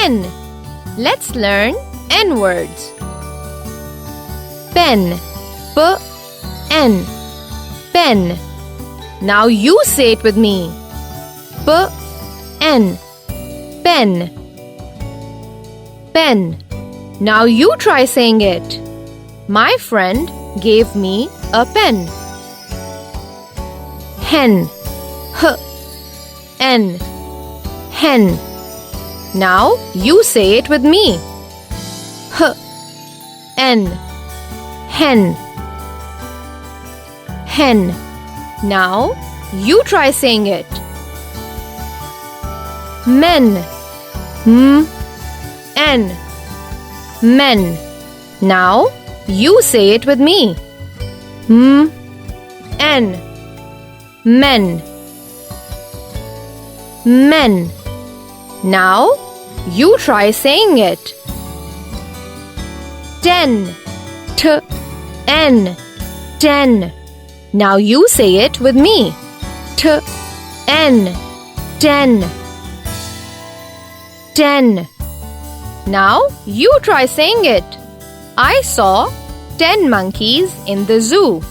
N. Let's learn N words. Pen. P-N. Pen. Now you say it with me. P-N. Pen. Pen. Now you try saying it. My friend gave me a pen. Hen. H-N. Hen. Now you say it with me. H-N. Hen. Hen. Now you try saying it. Men. M-N. Men. Now you say it with me. M-N. Men. Men. Now you try saying it. Ten. T-N. Ten. Now you say it with me. T-N. Ten. Ten. Now you try saying it. I saw 10 monkeys in the zoo.